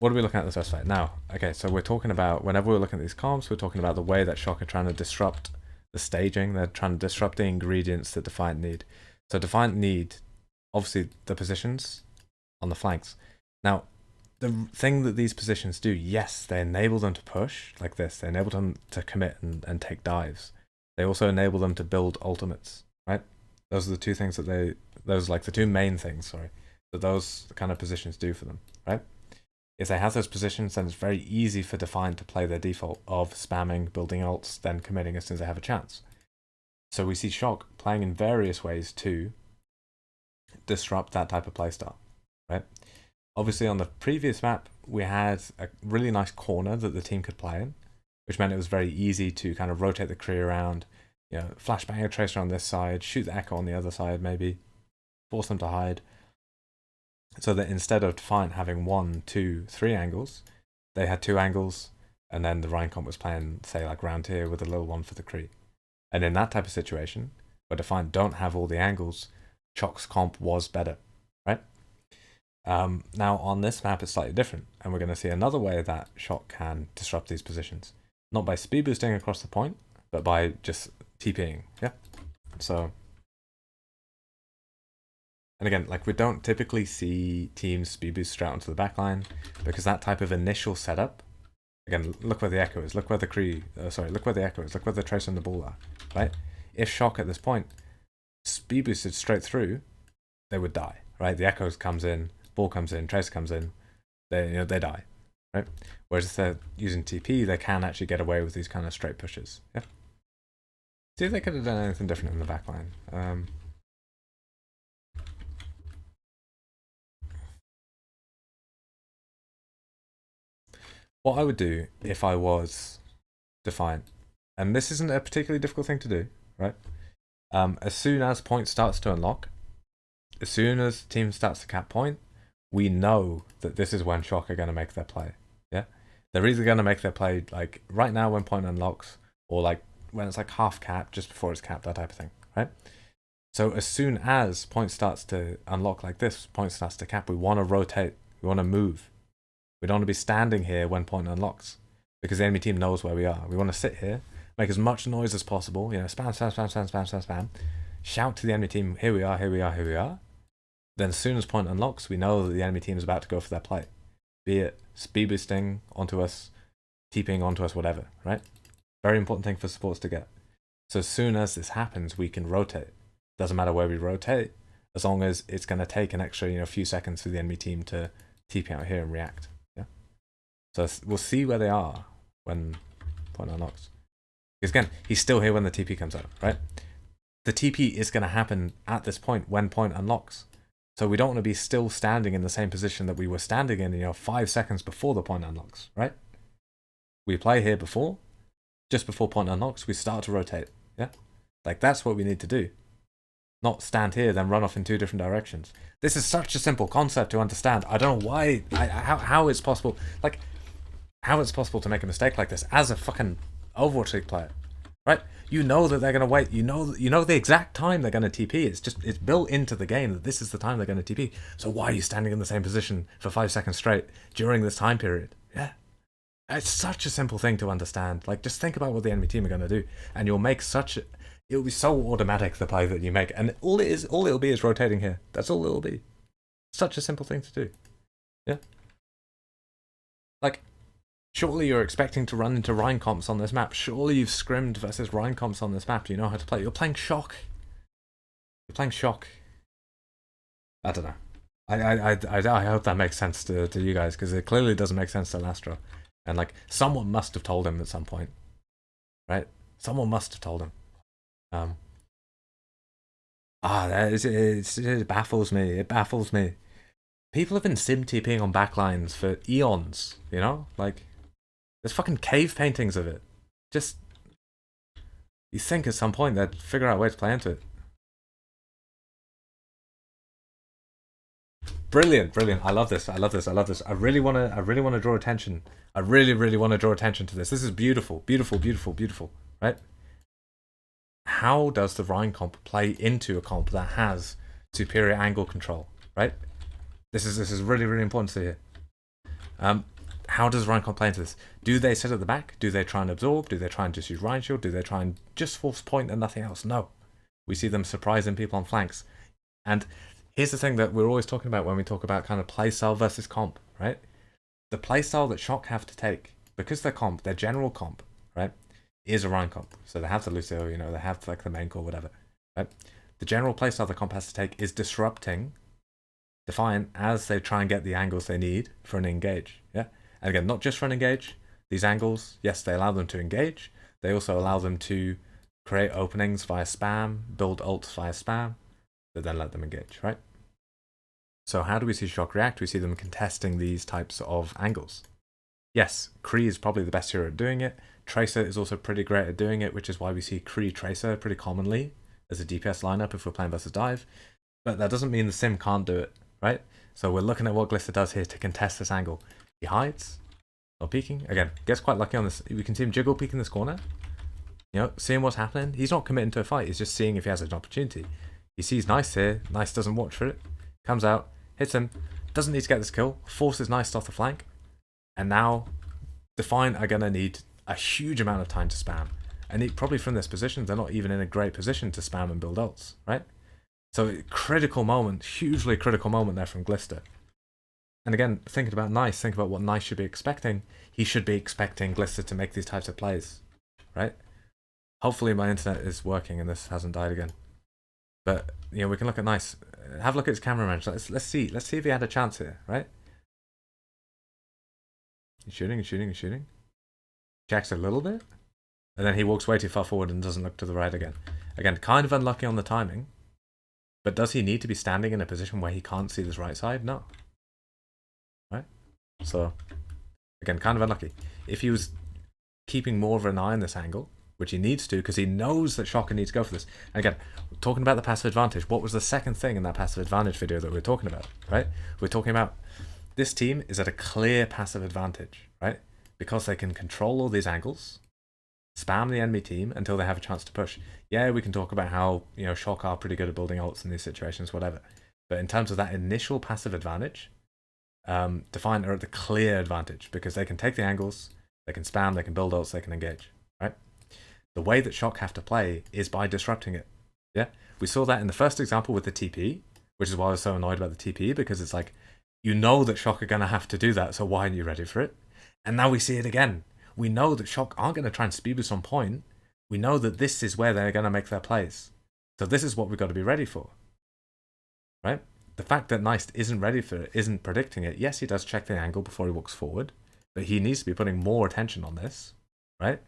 what are we looking at this fight now? Okay, so we're talking about, whenever we're looking at these comps, we're talking about the way that Shock are trying to disrupt the staging. They're trying to disrupt the ingredients that Defiant need. So Defiant need, obviously, the positions on the flanks. Now, the thing that these positions do, yes, they enable them to push like this. They enable them to commit and take dives. They also enable them to build ultimates, right? Those are the two things that those are like the two main things, sorry, that those kind of positions do for them, right? If they have those positions, then it's very easy for Defiant to play their default of spamming, building ults, then committing as soon as they have a chance. So we see Shock playing in various ways to disrupt that type of playstyle, right? Obviously, on the previous map, we had a really nice corner that the team could play in, which meant it was very easy to kind of rotate the Kree around, you know, flashbang a Tracer on this side, shoot the Echo on the other side maybe, force them to hide. So that instead of Defiant having 1, 2, 3 angles, they had 2 angles, and then the rein comp was playing, say, like round here with a little one for the Kree. And in that type of situation, where Defiant don't have all the angles, Shock's comp was better, right? Now on this map it's slightly different, and we're going to see another way that Shock can disrupt these positions. Not by speed boosting across the point, but by just TPing, yeah? So, and again, like, we don't typically see teams speed boost straight onto the backline, because that type of initial setup, again, look where the Echo is, look where the Kree, look where the Echo is, look where the Tracer and the Ball are, right? If Shock at this point speed boosted straight through, they would die, right? The Echo comes in, Ball comes in, Tracer comes in, they die, right? Whereas if they're using TP, they can actually get away with these kind of straight pushes, yeah? See if they could have done anything different in the backline. What I would do if I was Defiant, and this isn't a particularly difficult thing to do, right? As soon as point starts to unlock, as soon as the team starts to cap point, we know that this is when Shock are going to make their play, yeah? They're either going to make their play like right now when point unlocks, or like when it's like half cap, just before it's capped, that type of thing, right? So as soon as point starts to unlock like this, point starts to cap, we want to rotate, we want to move. We don't want to be standing here when point unlocks, because the enemy team knows where we are. We want to sit here, make as much noise as possible, you know, spam, spam, spam, spam, spam, spam, spam. Shout to the enemy team, here we are, here we are, here we are. Then as soon as point unlocks, we know that the enemy team is about to go for their play. Be it speed boosting onto us, TPing onto us, whatever, right? Very important thing for supports to get. So as soon as this happens, we can rotate. Doesn't matter where we rotate, as long as it's going to take an extra, you know, few seconds for the enemy team to TP out here and react. Yeah. So we'll see where they are when point unlocks. Because again, he's still here when the TP comes out, right? The TP is going to happen at this point when point unlocks. So we don't want to be still standing in the same position that we were standing in, you know, 5 seconds before the point unlocks, right? We play here before, just before point unlocks, we start to rotate, yeah? Like, that's what we need to do. Not stand here, then run off in 2 different directions. This is such a simple concept to understand. I don't know why, how it's possible, like, how it's possible to make a mistake like this as a fucking Overwatch League player, right? You know that they're going to wait. You know the exact time they're going to TP. It's built into the game that this is the time they're going to TP. So why are you standing in the same position for 5 seconds straight during this time period? Yeah. It's such a simple thing to understand. Like, just think about what the enemy team are going to do, and you'll make it'll be so automatic, the play that you make, and all it'll be is rotating here. That's all it'll be. Such a simple thing to do. Yeah. Like, surely you're expecting to run into rein comps on this map. Surely you've scrimmed versus rein comps on this map. You know how to play. You're playing Shock. You're playing Shock. I don't know. I hope that makes sense to you guys, because it clearly doesn't make sense to Lastro. And like, someone must have told him at some point, right? Someone must have told him. It baffles me. It baffles me. People have been sim TPing on backlines for eons, you know? Like, there's fucking cave paintings of it. Just, you think at some point they'd figure out a way to play into it. Brilliant, brilliant. I love this. I love this. I love this. I really want to draw attention. I really want to draw attention to this. This is beautiful, beautiful, beautiful, beautiful, right? How does the rein comp play into a comp that has superior angle control, right? This is really, really important to hear. how does rein comp play into this? Do they sit at the back? Do they try and absorb? Do they try and just use rein shield? Do they try and just force point and nothing else? No. We see them surprising people on flanks. And here's the thing that we're always talking about when we talk about kind of playstyle versus comp, right? The playstyle that Shock have to take, because their comp, their general comp, right, is a rein comp. So they have the Lucio, you know, they have like the main core, whatever, right? The general playstyle the comp has to take is disrupting Defiant as they try and get the angles they need for an engage, yeah? And again, not just for an engage. These angles, yes, they allow them to engage. They also allow them to create openings via spam, build ults via spam, but then let them engage, right? So how do we see Shock react? We see them contesting these types of angles. Yes, Kree is probably the best hero at doing it. Tracer is also pretty great at doing it, which is why we see Kree Tracer pretty commonly as a DPS lineup if we're playing versus dive. But that doesn't mean the sim can't do it, right? So we're looking at what Glister does here to contest this angle. He hides, not peeking. Again, gets quite lucky on this. We can see him jiggle peek in this corner. You know, seeing what's happening. He's not committing to a fight. He's just seeing if he has an opportunity. He sees Nice here. Nice doesn't watch for it. Comes out, hits him. Doesn't need to get this kill. Forces Nice off the flank. And now, Defiant are going to need a huge amount of time to spam. And probably from this position, they're not even in a great position to spam and build ults, right? So critical moment, hugely critical moment there from Glister. And again, thinking about Nice, think about what Nice should be expecting. He should be expecting Glister to make these types of plays, right? Hopefully my internet is working and this hasn't died again. But, you know, we can look at Nice. Have a look at his camera range. Let's see if he had a chance here, right? He's shooting. Checks a little bit. And then he walks way too far forward and doesn't look to the right again. Again, kind of unlucky on the timing. But does he need to be standing in a position where he can't see this right side? No. Right? So, again, kind of unlucky. If he was keeping more of an eye on this angle, which he needs to, because he knows that Shocker needs to go for this. And again, talking about the passive advantage, what was the second thing in that passive advantage video that we were talking about, right? We're talking about this team is at a clear passive advantage, right? Because they can control all these angles, spam the enemy team until they have a chance to push. Yeah, we can talk about how, you know, Shock are pretty good at building ults in these situations, whatever. But in terms of that initial passive advantage, Defiant are at the clear advantage because they can take the angles, they can spam, they can build ults, they can engage, right? The way that Shock have to play is by disrupting it. Yeah, we saw that in the first example with the TP, which is why I was so annoyed about the TP, because it's like, you know that Shock are going to have to do that, so why aren't you ready for it? And now we see it again. We know that Shock aren't going to try and speed boost on point. We know that this is where they're going to make their plays. So this is what we've got to be ready for. Right? The fact that Nice isn't ready for it, isn't predicting it. Yes, he does check the angle before he walks forward, but he needs to be putting more attention on this. Right?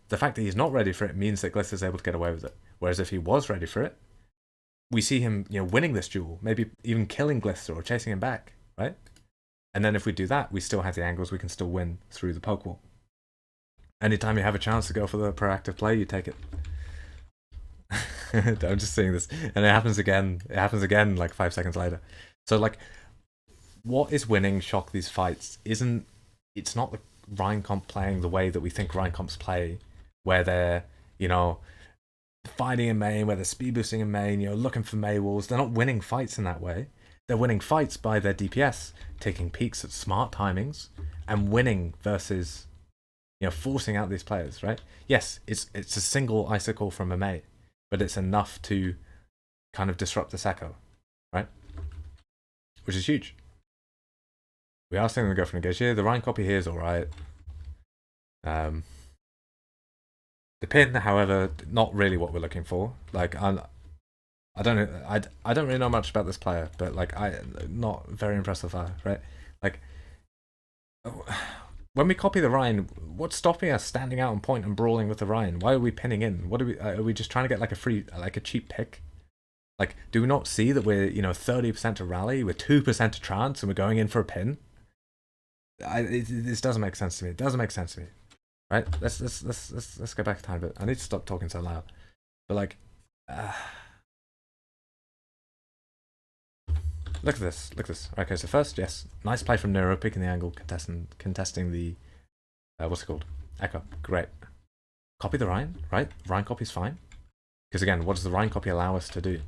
The fact that he's not ready for it means that Gliss is able to get away with it. Whereas if he was ready for it, we see him, you know, winning this duel, maybe even killing Glister or chasing him back, right? And then if we do that, we still have the angles, we can still win through the poke wall. Anytime you have a chance to go for the proactive play, you take it. I'm just seeing this. And it happens again like 5 seconds later. So like, what is winning Shock these fights it's not the rein comp playing the way that we think rein comps play, where they're, you know, fighting in main, where they're speed boosting in main, you know, looking for Mei walls. They're not winning fights in that way. They're winning fights by their DPS, taking peeks at smart timings, and winning versus, you know, forcing out these players, right? Yes, it's a single icicle from a Mei, but it's enough to kind of disrupt this echo, right? Which is huge. We are seeing them go for engage here. The rein copy here is alright. The pin, however, not really what we're looking for. Like, I don't know. I don't really know much about this player, but like, not very impressed with her, right? Like, when we copy the rein, what's stopping us standing out on point and brawling with the rein? Why are we pinning in? What are we just trying to get like a cheap pick? Like, do we not see that we're, you know, 30% to rally, we're 2% to trance, and we're going in for a pin? This doesn't make sense to me. It doesn't make sense to me. Right? Let's go back a tiny bit. I need to stop talking so loud. But like, look at this. Look at this. Okay, so first, yes, nice play from Nero, picking the angle, contesting the what's it called? Echo. Great. Copy the rein, right? Rein copy's fine. Because again, what does the rein copy allow us to do?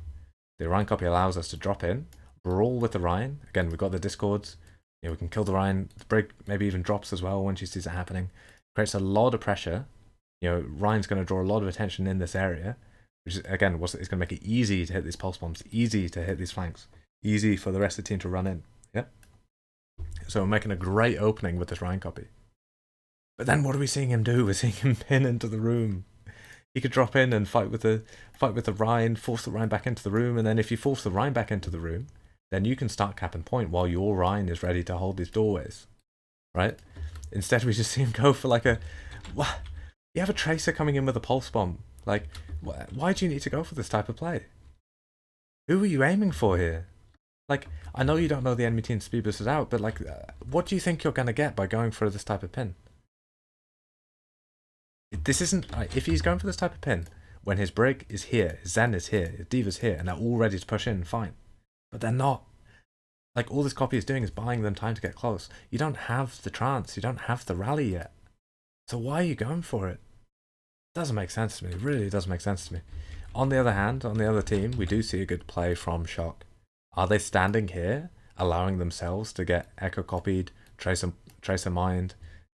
The rein copy allows us to drop in, brawl with the rein. Again, we've got the discords. You know, we can kill the rein. The brig maybe even drops as well when she sees it happening. Creates a lot of pressure. You know, rein's going to draw a lot of attention in this area, which is, again, is going to make it easy to hit these pulse bombs, easy to hit these flanks, easy for the rest of the team to run in. Yeah. So we're making a great opening with this rein copy. But then what are we seeing him do? We're seeing him pin into the room. He could drop in and fight with the rein, force the rein back into the room, and then if you force the rein back into the room, then you can start cap and point while your rein is ready to hold these doorways, right? Instead, we just see him go for like a... What? You have a tracer coming in with a pulse bomb. Like, why do you need to go for this type of play? Who are you aiming for here? Like, I know you don't know the enemy team's speed boost is out, but like, what do you think you're going to get by going for this type of pin? This isn't... If he's going for this type of pin, when his brig is here, his Zen is here, his Diva's here, and they're all ready to push in, fine. But they're not. Like, all this copy is doing is buying them time to get close. You don't have the trance, you don't have the rally yet. So why are you going for it? Doesn't make sense to me. It really doesn't make sense to me. On the other hand, on the other team, we do see a good play from Shock. Are they standing here, allowing themselves to get echo copied, tracer mined,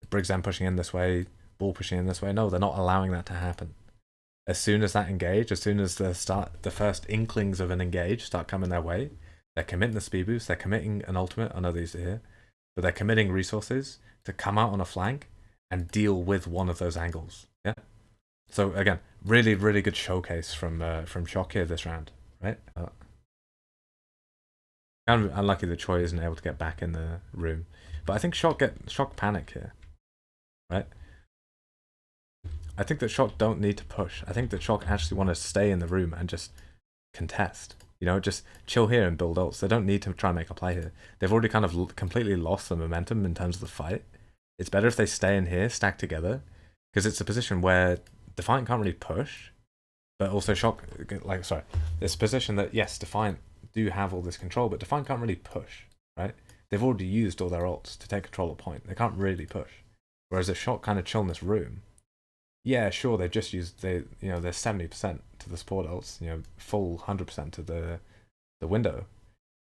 Briggs Zen pushing in this way, ball pushing in this way? No, they're not allowing that to happen. As soon as that engage, as soon as the first inklings of an engage start coming their way, they're committing the speed boost, they're committing an ultimate, I know these are here, but they're committing resources to come out on a flank and deal with one of those angles. Yeah. So again, really, really good showcase from Shock here this round, right? Kind of unlucky that Choi isn't able to get back in the room, but I think Shock panic here, right? I think that Shock don't need to push. I think that Shock actually want to stay in the room and just contest. You know, just chill here and build ults. They don't need to try and make a play here. They've already kind of completely lost the momentum in terms of the fight. It's better if they stay in here, stack together, because it's a position where Defiant can't really push, but also Shock, like, sorry, this position that, yes, Defiant do have all this control, but Defiant can't really push, right? They've already used all their ults to take control of point. They can't really push. Whereas if Shock kind of chill in this room, yeah, sure, they've just used, they're 70% to the support ults, full 100% to the window,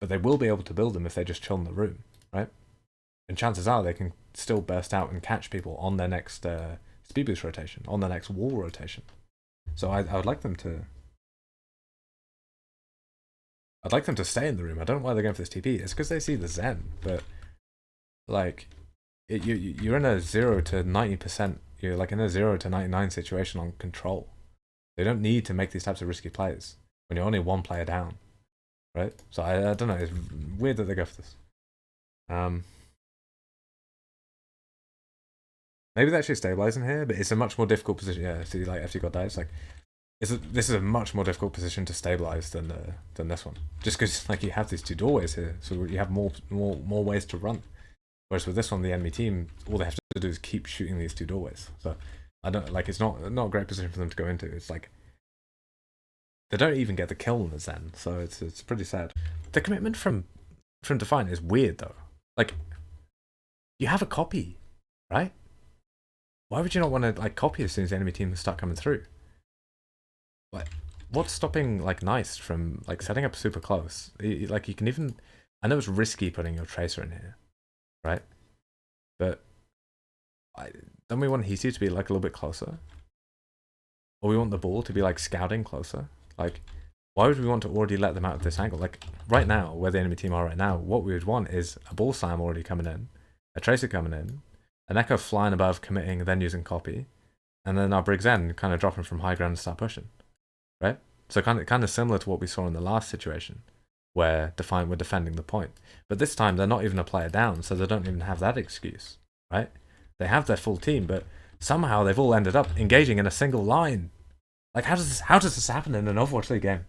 but they will be able to build them if they just chill in the room, right? And chances are they can still burst out and catch people on their next speed boost rotation, on their next wall rotation. So I would like them to... I'd like them to stay in the room. I don't know why they're going for this TP. It's because they see the Zen, but like, you're in a 0 to 90%. You're like in a 0 to 99 situation on control. They don't need to make these types of risky plays when you're only one player down, right? So I don't know. It's weird that they go for this. Maybe they're actually stabilizing here, but it's a much more difficult position. Yeah, see, like FT God dies. Like, this is a much more difficult position to stabilize than this one. Just because like you have these two doorways here, so you have more ways to run. Whereas with this one, the enemy team, all they have to do is keep shooting these two doorways. So I don't like, it's not a great position for them to go into. It's like they don't even get the kill in the Zen, so it's pretty sad. The commitment from Defiant is weird though. Like, you have a copy, right? Why would you not want to like copy as soon as the enemy team start coming through? Like, what's stopping like Nice from like setting up super close? Like, you can even, I know it's risky putting your tracer in here, right? But don't we want Hisu to be like a little bit closer? Or we want the ball to be like scouting closer? Like, why would we want to already let them out of this angle? Like, right now, where the enemy team are right now, what we would want is a ball slam already coming in, a tracer coming in, an echo flying above, committing, then using copy, and then our Briggs Zen kind of dropping from high ground and start pushing, right? So kind of similar to what we saw in the last situation, where Defiant were defending the point. But this time, they're not even a player down, so they don't even have that excuse, right? They have their full team, but somehow they've all ended up engaging in a single line. Like, how does this happen in an Overwatch League game?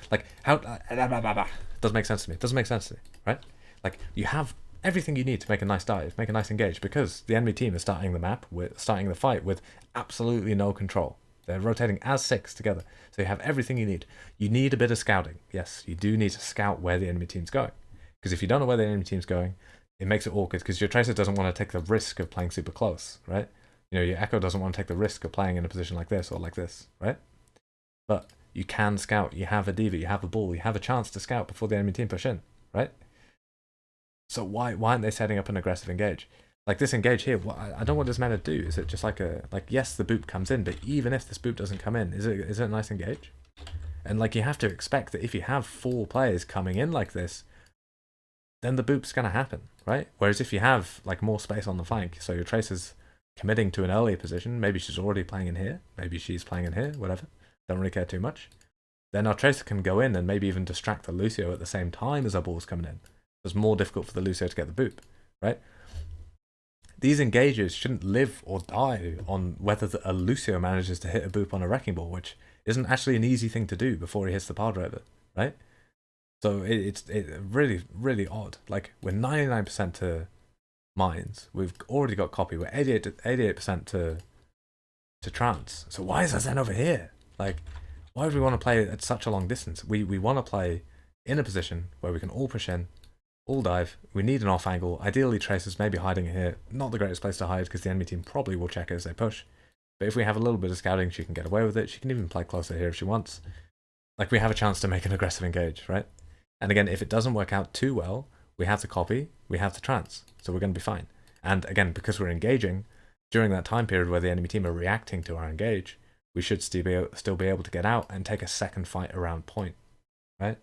Like, how... doesn't make sense to me. Doesn't make sense to me, right? Like, you have everything you need to make a nice dive, make a nice engage, because the enemy team is starting the fight with absolutely no control. They're rotating as 6 together, so you have everything you need. You need a bit of scouting. Yes, you do need to scout where the enemy team's going, because if you don't know where the enemy team's going, it makes it awkward, because your tracer doesn't want to take the risk of playing super close, right? Your echo doesn't want to take the risk of playing in a position like this or like this, right? But you can scout. You have a diva, you have a ball, you have a chance to scout before the enemy team push in, right? So why aren't they setting up an aggressive engage? Like this engage here, I don't know what this mana do. Is it just like yes, the boop comes in, but even if this boop doesn't come in, is it a nice engage? And like you have to expect that if you have 4 players coming in like this, then the boop's gonna happen, right? Whereas if you have like more space on the flank, so your Tracer's committing to an earlier position, maybe she's already playing in here, maybe she's playing in here, whatever. Don't really care too much. Then our Tracer can go in and maybe even distract the Lucio at the same time as our ball's coming in. It's more difficult for the Lucio to get the boop, right? These engages shouldn't live or die on whether a Lucio manages to hit a boop on a Wrecking Ball, which isn't actually an easy thing to do before he hits the pile driver, right? So it's really, really odd. Like, we're 99% to mines. We've already got copy. We're 88% to trance. So why is our Zen over here? Like, why would we want to play at such a long distance? We want to play in a position where we can all push in, all dive. We need an off angle. Ideally, Tracer's maybe hiding here. Not the greatest place to hide because the enemy team probably will check it as they push. But if we have a little bit of scouting, she can get away with it. She can even play closer here if she wants. Like, we have a chance to make an aggressive engage, right? And again, if it doesn't work out too well, we have the copy, we have the trance. So we're going to be fine. And again, because we're engaging, during that time period where the enemy team are reacting to our engage, we should still be able to get out and take a second fight around point, right?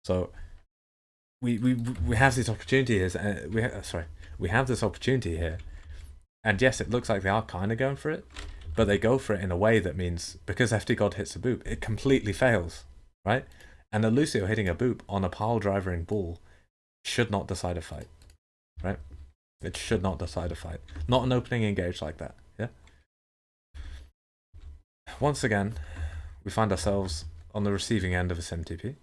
So we have this opportunity here. We have this opportunity here, and yes, it looks like they are kind of going for it, but they go for it in a way that means because FD God hits a boop, it completely fails, right? And a Lucio hitting a boop on a pile drivering ball should not decide a fight, right? It should not decide a fight. Not an opening engage like that, yeah? Once again, we find ourselves on the receiving end of a sim TP.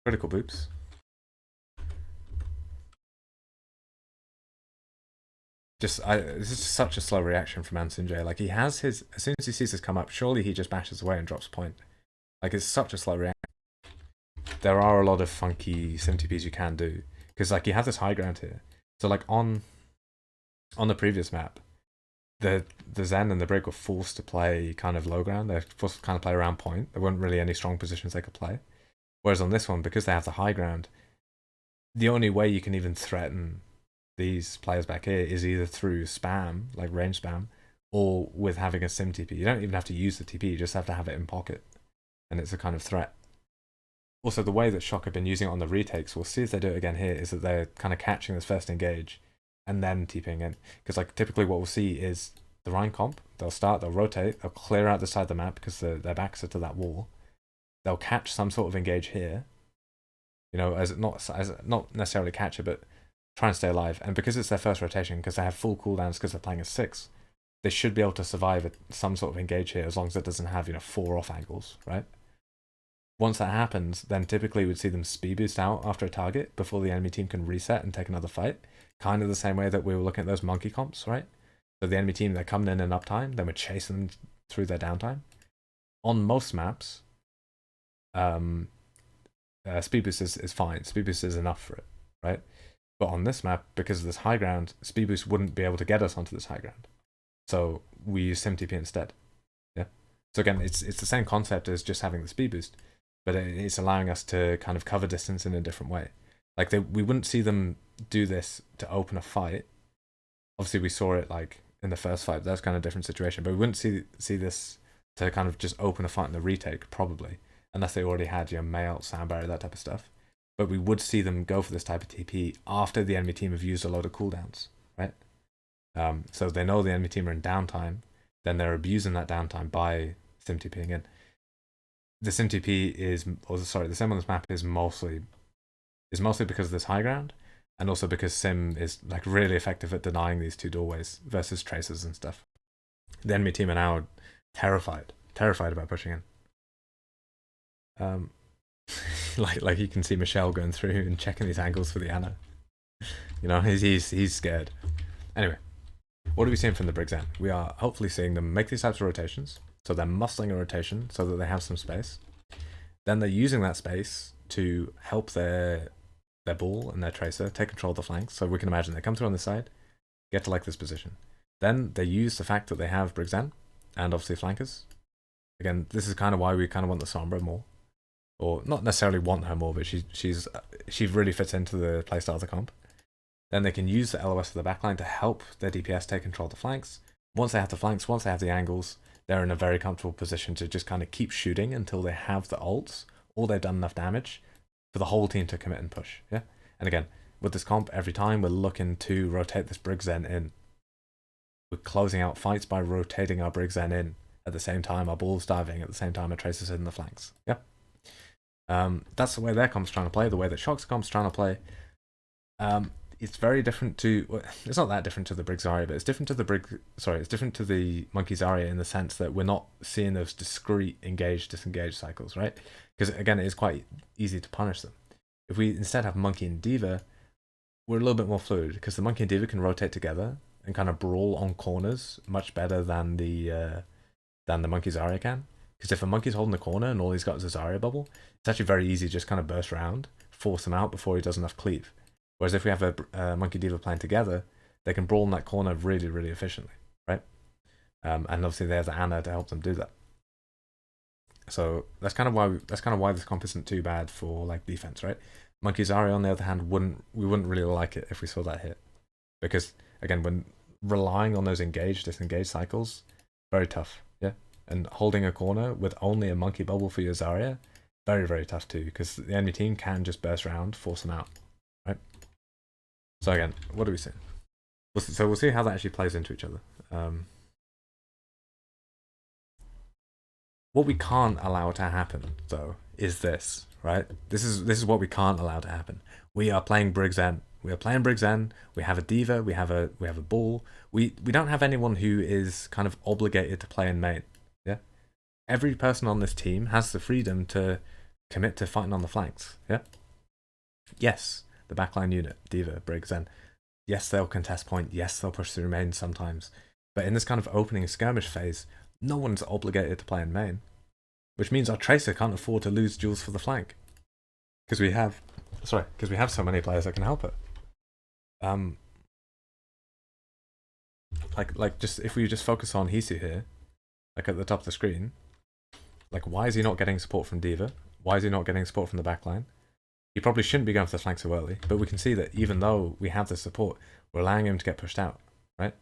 Critical boops. This is such a slow reaction from Ansinjay. Like, he has his, as soon as he sees this come up, surely he just bashes away and drops point. Like, it's such a slow reaction. There are a lot of funky sim TPs you can do. Because, like, you have this high ground here. So, like, on the previous map, the Zen and the Brig were forced to play kind of low ground. They're forced to kind of play around point. There weren't really any strong positions they could play. Whereas on this one, because they have the high ground, the only way you can even threaten these players back here is either through spam, like range spam, or with having a sim TP. You don't even have to use the TP, you just have to have it in pocket. And it's a kind of threat. Also, the way that Shock have been using it on the retakes, we'll see if they do it again here, is that they're kind of catching this first engage and then TPing in. Because like typically what we'll see is the rein comp, they'll rotate, they'll clear out the side of the map because their backs are to that wall. They'll catch some sort of engage here, you know, as not necessarily catch it, but try and stay alive. And because it's their first rotation, because they have full cooldowns because they're playing a 6, they should be able to survive some sort of engage here as long as it doesn't have, 4 off angles, right? Once that happens, then typically we'd see them speed boost out after a target before the enemy team can reset and take another fight. Kind of the same way that we were looking at those monkey comps, right? So the enemy team, they're coming in uptime, then we're chasing them through their downtime. On most maps, speed boost is fine. Speed boost is enough for it, right? But on this map, because of this high ground, speed boost wouldn't be able to get us onto this high ground. So we use sim TP instead. Yeah. So again, it's the same concept as just having the speed boost, but it's allowing us to kind of cover distance in a different way. Like we wouldn't see them do this to open a fight. Obviously, we saw it like in the first fight. That's kind of a different situation. But we wouldn't see this to kind of just open a fight in the retake, probably, unless they already had mail, sound barrier, that type of stuff. But we would see them go for this type of TP after the enemy team have used a load of cooldowns, right? So they know the enemy team are in downtime. Then they're abusing that downtime by sim TPing in. The sim TP the sim on this map is mostly because of this high ground, and also because sim is like really effective at denying these 2 doorways versus tracers and stuff. The enemy team are now terrified about pushing in. Like you can see Michelle going through and checking these angles for the Anna. He's scared. Anyway, what are we seeing from the Briggs end? We are hopefully seeing them make these types of rotations. So they're muscling a rotation so that they have some space. Then they're using that space to help their ball and their tracer take control of the flanks. So we can imagine they come through on this side, get to like this position. Then they use the fact that they have Briggs end and obviously flankers. Again, this is kind of why we kind of want the Sombra more. or not necessarily want her more, but she really fits into the playstyle of the comp. Then they can use the LOS of the backline to help their DPS take control of the flanks. Once they have the flanks, once they have the angles, they're in a very comfortable position to just kind of keep shooting until they have the ults, or they've done enough damage for the whole team to commit and push. Yeah. And again, with this comp, every time we're looking to rotate this brig Zen in. We're closing out fights by rotating our brig Zen in at the same time, our balls diving at the same time, our tracers in the flanks. Yeah. That's the way their comp's trying to play, the way that Shock's comp's trying to play. It's very different to, well, it's not that different to the brig Zarya, but it's different to the it's different to the monkey Zarya in the sense that we're not seeing those discrete engage, disengage cycles, right? Because again, it is quite easy to punish them. If we instead have monkey and diva, we're a little bit more fluid because the monkey and diva can rotate together and kind of brawl on corners much better than the monkey Zarya can. Because if a monkey's holding the corner and all he's got is a Zarya bubble, it's actually very easy to just kind of burst around, force him out before he does enough cleave. Whereas if we have a monkey diva playing together, they can brawl in that corner really, really efficiently, right? And obviously there's Anna to help them do that. So that's kind of why this comp isn't too bad for like defense, right? Monkey Zarya on the other hand we wouldn't really like it if we saw that hit, because again, when relying on those engage, disengage cycles, very tough, yeah. And holding a corner with only a monkey bubble for your Zarya, very, very tough too, because the enemy team can just burst around, force them out, right? So again, what do we see? So we'll see how that actually plays into each other. What we can't allow to happen, though, is this, right? This is what we can't allow to happen. We are playing brig Zen. We are playing brig Zen. We have a diva. We have a ball. We don't have anyone who is kind of obligated to play in main. Yeah. Every person on this team has the freedom to commit to fighting on the flanks. Yeah. Yes, the backline unit, diva, brig Zen. Yes, they'll contest point. Yes, they'll push through main sometimes. But in this kind of opening skirmish phase, no one's obligated to play in main, which means our tracer can't afford to lose duels for the flank, because we have so many players that can help it. Like just if we just focus on Hisu here, like at the top of the screen, like why is he not getting support from diva? Why is he not getting support from the backline? He probably shouldn't be going for the flank so early, but we can see that even though we have the support, we're allowing him to get pushed out, right?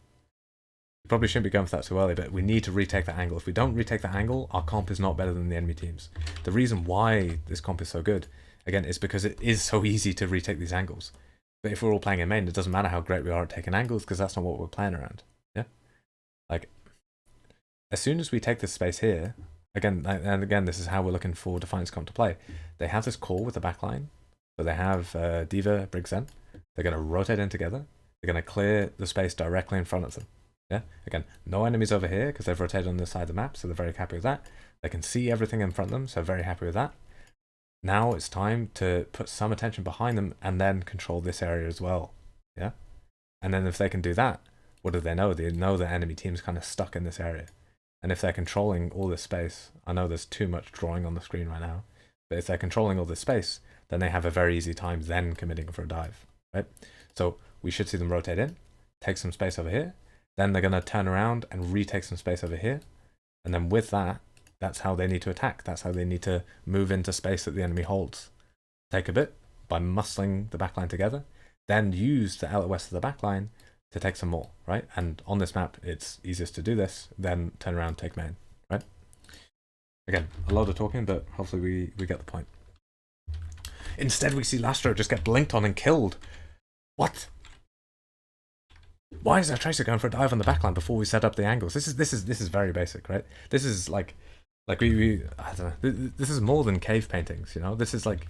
We probably shouldn't be going for that too early, but we need to retake that angle. If we don't retake that angle, our comp is not better than the enemy teams. The reason why this comp is so good, again, is because it is so easy to retake these angles. But if we're all playing in main, it doesn't matter how great we are at taking angles, because that's not what we're playing around. Yeah? Like, as soon as we take this space here, again, and again, this is how we're looking for Defiant's comp to play. They have this core with the backline. So they have diva, brig Zen. They're going to rotate in together. They're going to clear the space directly in front of them. Yeah. Again, no enemies over here because they've rotated on this side of the map, so they're very happy with that. They can see everything in front of them, so very happy with that. Now it's time to put some attention behind them and then control this area as well. Yeah. And then if they can do that, what do they know? They know the enemy team's kind of stuck in this area. And if they're controlling all this space, I know there's too much drawing on the screen right now, but if they're controlling all this space, then they have a very easy time then committing for a dive, right? So we should see them rotate in, take some space over here, then they're going to turn around and retake some space over here, and then with that, that's how they need to attack. That's how they need to move into space that the enemy holds. Take a bit by muscling the backline together, then use the LOS of the backline to take some more, right? And on this map, it's easiest to do this, then turn around, take main, right? Again, a lot of talking, but hopefully we get the point. Instead, we see Lastro just get blinked on and killed. What? Why is our tracer going for a dive on the backline before we set up the angles? This is very basic, right? This is like we I don't know. This is more than cave paintings, you know. This is like,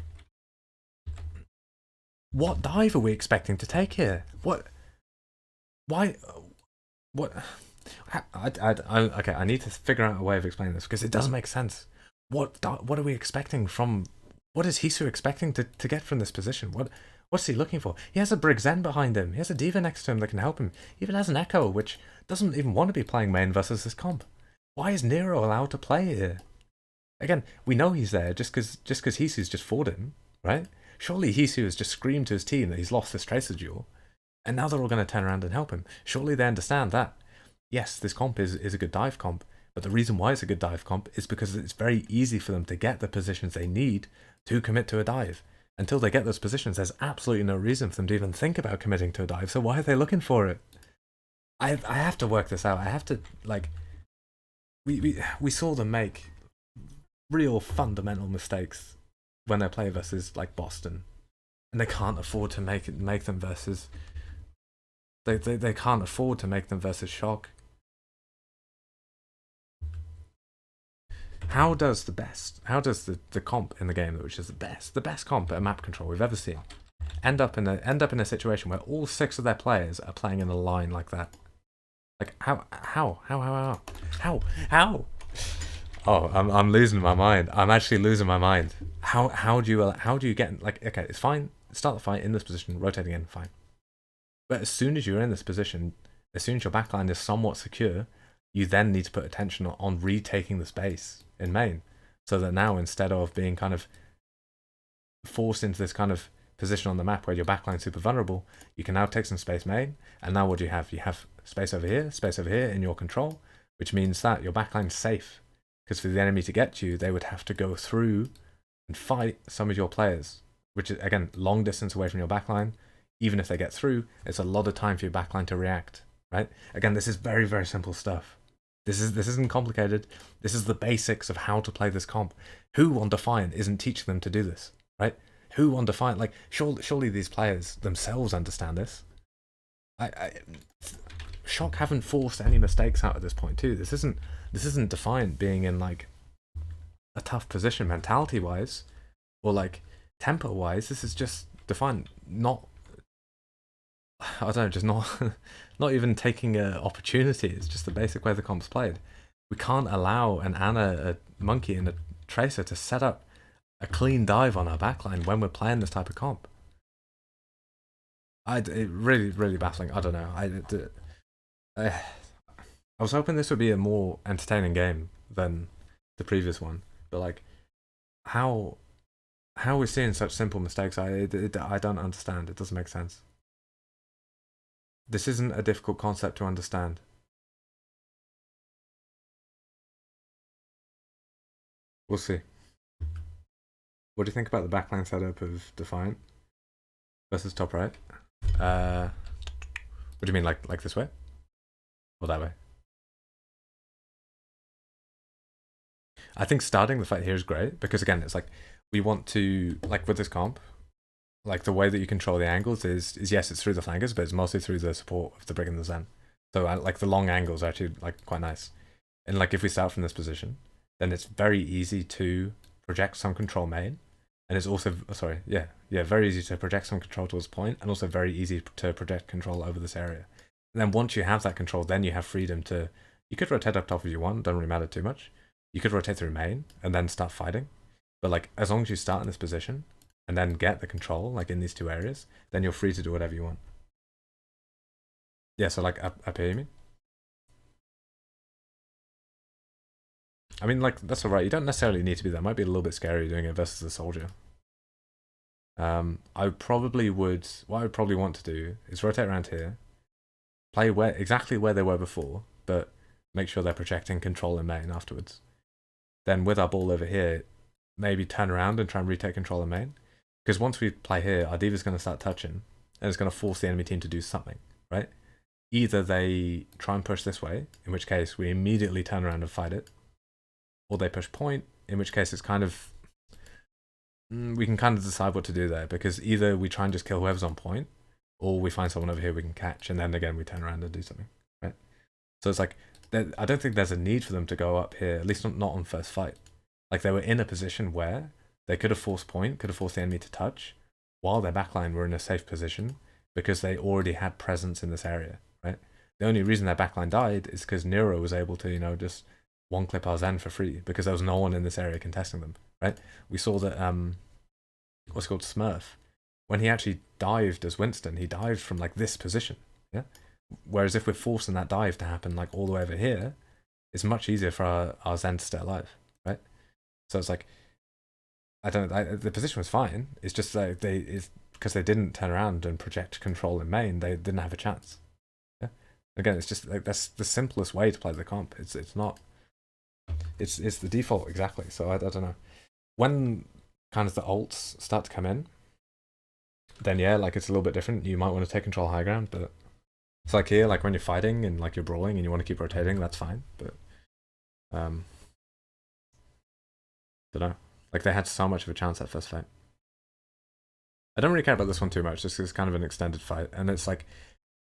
what dive are we expecting to take here? What? Why? What? Okay, I need to figure out a way of explaining this because it doesn't make sense. What are we expecting from? What is Hisu expecting to get from this position? What's he looking for? He has a brig Zen behind him. He has a diva next to him that can help him. He even has an Echo, which doesn't even want to be playing main versus this comp. Why is Nero allowed to play here? Again, we know he's there just because Hisu's just fought him, right? Surely Hisu has just screamed to his team that he's lost this tracer duel, and now they're all going to turn around and help him. Surely they understand that. Yes, this comp is a good dive comp, But the reason why it's a good dive comp is because it's very easy for them to get the positions they need to commit to a dive. Until they get those positions, there's absolutely no reason for them to even think about committing to a dive. So why are they looking for it? I have to work this out. I have to, like, we saw them make real fundamental mistakes when they play versus like Boston, and they can't afford to make them versus. They can't afford to make them versus Shock. How does the comp in the game, which is the best comp at map control we've ever seen, end up in a situation where all 6 of their players are playing in a line like that? Like how? Oh, I'm losing my mind. I'm actually losing my mind. How do you get, like, okay, it's fine. Start the fight in this position, rotating in, fine. But as soon as you're in this position, as soon as your backline is somewhat secure, you then need to put attention on retaking the space in main, so that now, instead of being kind of forced into this kind of position on the map where your backline's super vulnerable, you can now take some space main, and now what do you have? You have space over here in your control, which means that your backline's safe. Because for the enemy to get to you, they would have to go through and fight some of your players, which is, again, long distance away from your backline. Even if they get through, it's a lot of time for your backline to react, right? Again, this is very, very simple stuff. This isn't complicated. This is the basics of how to play this comp. Who on Defiant isn't teaching them to do this, right? Who on Defiant, like, surely these players themselves understand this. Shock haven't forced any mistakes out at this point too. This isn't Defiant being in like a tough position mentality wise, or like tempo wise. This is just Defiant not, I don't know, just not even taking an opportunity. It's just the basic way the comp's played. We can't allow an Ana, a Monkey, and a Tracer to set up a clean dive on our backline when we're playing this type of comp. It really baffling. I don't know. I was hoping this would be a more entertaining game than the previous one, but like, how we're seeing such simple mistakes, I don't understand. It doesn't make sense. This isn't a difficult concept to understand. We'll see. What do you think about the backline setup of Defiant versus top right? What do you mean, like this way? Or that way? I think starting the fight here is great, because again, it's like, we want to, like with this comp, like the way that you control the angles is yes, it's through the flankers, but it's mostly through the support of the Brig and the Zen. So like the long angles are actually like quite nice. And like if we start from this position, then it's very easy to project some control main, and it's also very easy to project some control towards point, and also very easy to project control over this area. And then once you have that control, then you have freedom to, you could rotate up top if you want, doesn't really matter too much. You could rotate through main and then start fighting. But like, as long as you start in this position and then get the control, like in these 2 areas, then you're free to do whatever you want. Yeah, so like up here, you mean? I mean, like, that's alright. You don't necessarily need to be there. It might be a little bit scary doing it versus a soldier. What I would probably want to do is rotate around here, play exactly where they were before, but make sure they're projecting control in main afterwards. Then with our ball over here, maybe turn around and try and retake control in main. Because once we play here, our diva's going to start touching, and it's going to force the enemy team to do something, right? Either they try and push this way, in which case we immediately turn around and fight it, or they push point, in which case it's kind of, we can kind of decide what to do there, because either we try and just kill whoever's on point, or we find someone over here we can catch, and then again we turn around and do something, right? So it's like, I don't think there's a need for them to go up here, at least not on first fight. Like, they were in a position where they could have forced point, could have forced the enemy to touch, while their backline were in a safe position, because they already had presence in this area, right? The only reason their backline died is because Nero was able to, just one-clip our Zen for free, because there was no one in this area contesting them, right? We saw that, what's called Smurf, when he actually dived as Winston, he dived from like this position, yeah? Whereas if we're forcing that dive to happen like all the way over here, it's much easier for our Zen to stay alive, right? So it's like, the position was fine. It's just like because they didn't turn around and project control in main, they didn't have a chance. Yeah. Again, it's just like, that's the simplest way to play the comp. It's not It's the default exactly. So I don't know. When kind of the ults start to come in, then yeah, like it's a little bit different. You might want to take control high ground, but it's like here, like when you're fighting and like you're brawling and you want to keep rotating, that's fine. But don't know. Like they had so much of a chance that first fight. I don't really care about this one too much, just 'cause it's kind of an extended fight, and it's like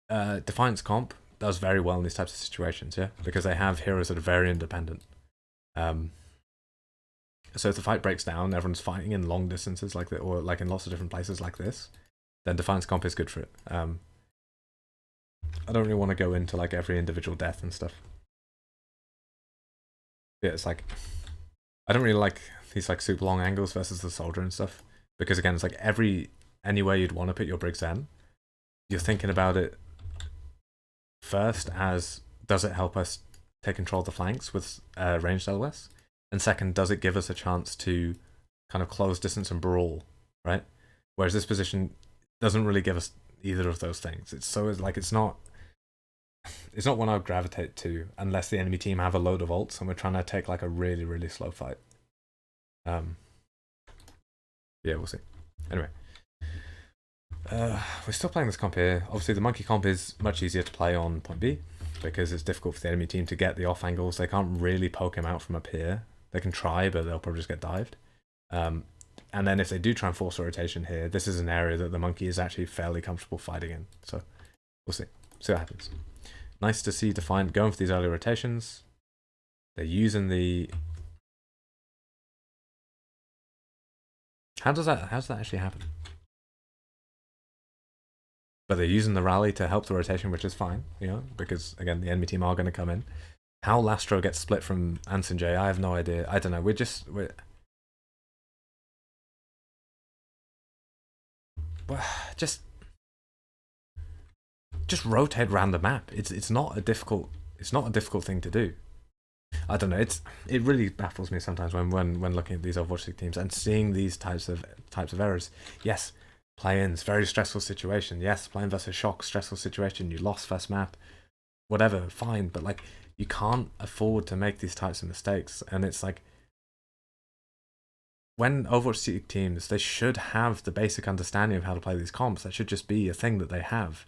Defiant's comp does very well in these types of situations, yeah, because they have heroes that are very independent. So if the fight breaks down, everyone's fighting in long distances like that, or like in lots of different places like this, then Defiant's comp is good for it. I don't really want to go into like every individual death and stuff. Yeah, it's like I don't really like these like super long angles versus the soldier and stuff, because again, it's like anywhere you'd want to put your Briggs in, you're thinking about it first as, does it help us take control of the flanks with ranged LOS? And second, does it give us a chance to kind of close distance and brawl, right? Whereas this position doesn't really give us either of those things. It's not one I would gravitate to unless the enemy team have a load of ults and we're trying to take like a really, really slow fight. Yeah, we'll see. Anyway. We're still playing this comp here. Obviously, the monkey comp is much easier to play on point B because it's difficult for the enemy team to get the off angles. They can't really poke him out from up here. They can try, but they'll probably just get dived. And then if they do try and force a rotation here, this is an area that the monkey is actually fairly comfortable fighting in. So we'll see. See what happens. Nice to see Defiant going for these early rotations. They're using the... How does that actually happen? But they're using the rally to help the rotation, which is fine, you know, because again, the enemy team are going to come in. How Lastro gets split from Anson J, I have no idea. I don't know. We're just rotate around the map. It's not a difficult thing to do. I don't know. It really baffles me sometimes when looking at these Overwatch League teams and seeing these types of errors. Yes, play-ins, very stressful situation. Yes, play-in versus shock, stressful situation. You lost first map, whatever, fine. But like, you can't afford to make these types of mistakes. And it's like, when Overwatch League teams, they should have the basic understanding of how to play these comps. That should just be a thing that they have.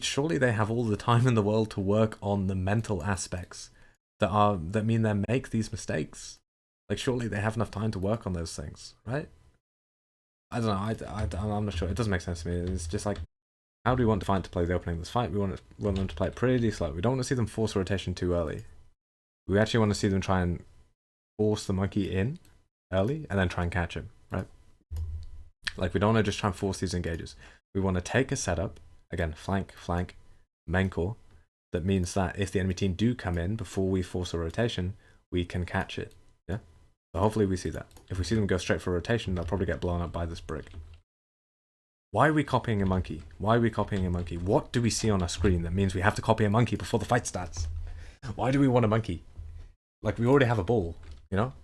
Surely they have all the time in the world to work on the mental aspects that mean they make these mistakes. Like, surely they have enough time to work on those things, right? I don't know. I'm not sure. It doesn't make sense to me. It's just like, how do we want Defiant to play the opening of this fight? We want them to play it pretty slow. We don't want to see them force a rotation too early. We actually want to see them try and force the monkey in early and then try and catch him, right? Like, we don't want to just try and force these engages. We want to take a setup, again, flank, main core. That means that if the enemy team do come in before we force a rotation, we can catch it. Yeah? So hopefully we see that. If we see them go straight for a rotation, they'll probably get blown up by this brig. Why are we copying a monkey? Why are we copying a monkey? What do we see on our screen that means we have to copy a monkey before the fight starts? Why do we want a monkey? Like, we already have a ball, you know?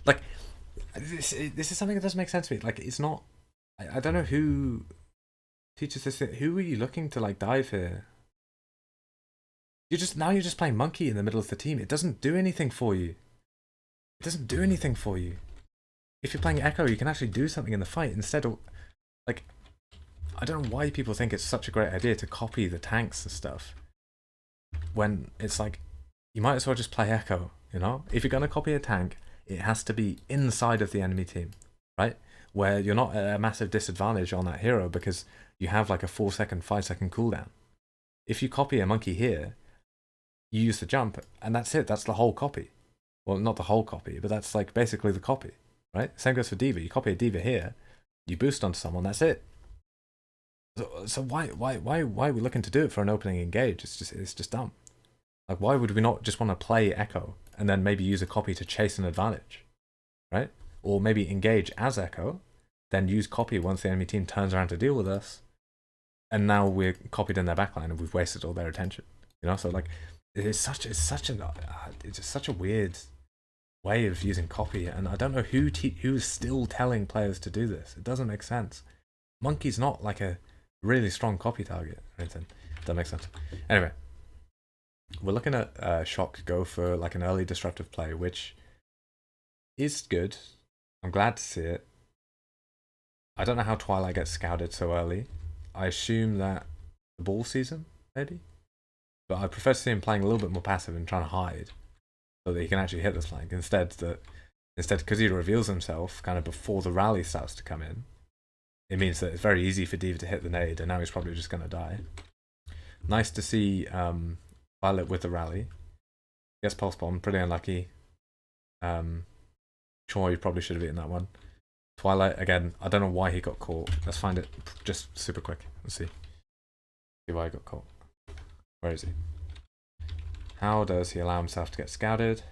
Like, this is something that doesn't make sense to me. Like, it's not... I don't know who teaches this. Who are you looking to, like, dive here? You're just playing monkey in the middle of the team. It doesn't do anything for you. It doesn't do anything for you. If you're playing Echo, you can actually do something in the fight instead of... Like, I don't know why people think it's such a great idea to copy the tanks and stuff. When it's like, you might as well just play Echo, you know? If you're going to copy a tank, it has to be inside of the enemy team, right? Where you're not at a massive disadvantage on that hero because you have like a 4-second, 5-second cooldown. If you copy a monkey here, you use the jump, and that's it. That's the whole copy. Well, not the whole copy, but that's like basically the copy, right? Same goes for D.Va. You copy a D.Va here, you boost onto someone, that's it. So why are we looking to do it for an opening engage? It's just dumb. Like, why would we not just want to play Echo and then maybe use a copy to chase an advantage, right? Or maybe engage as Echo, then use copy once the enemy team turns around to deal with us, and now we're copied in their backline and we've wasted all their attention, you know? So like, it's just such a weird way of using copy, and I don't know who's still telling players to do this. It doesn't make sense. Monkey's not like a really strong copy target or anything. That makes sense. Anyway, we're looking at Shock go for like an early disruptive play, which is good. I'm glad to see it. I don't know how Twilight gets scouted so early. I assume that the ball season, maybe? But I prefer to see him playing a little bit more passive and trying to hide so that he can actually hit this flank. Instead, because he reveals himself kind of before the rally starts to come in, it means that it's very easy for Diva to hit the nade, and now he's probably just going to die. Nice to see Violet with the rally. Gets pulse bomb, pretty unlucky. Choi probably should have eaten that one. Twilight, again, I don't know why he got caught. Let's find it just super quick. Let's see. See why he got caught. Where is he? How does he allow himself to get scouted?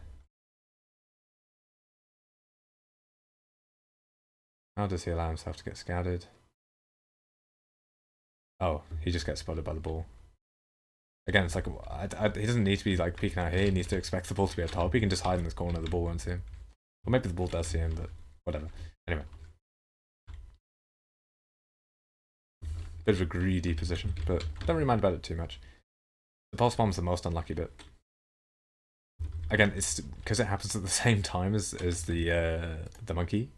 How does he allow himself to get scouted? Oh, he just gets spotted by the ball. Again, it's like, he doesn't need to be like peeking out here. He needs to expect the ball to be at top. He can just hide in this corner. The ball won't see him. Or maybe the ball does see him, but whatever. Anyway. Bit of a greedy position, but don't really mind about it too much. The pulse bomb's the most unlucky bit. Again, it's because it happens at the same time as the monkey.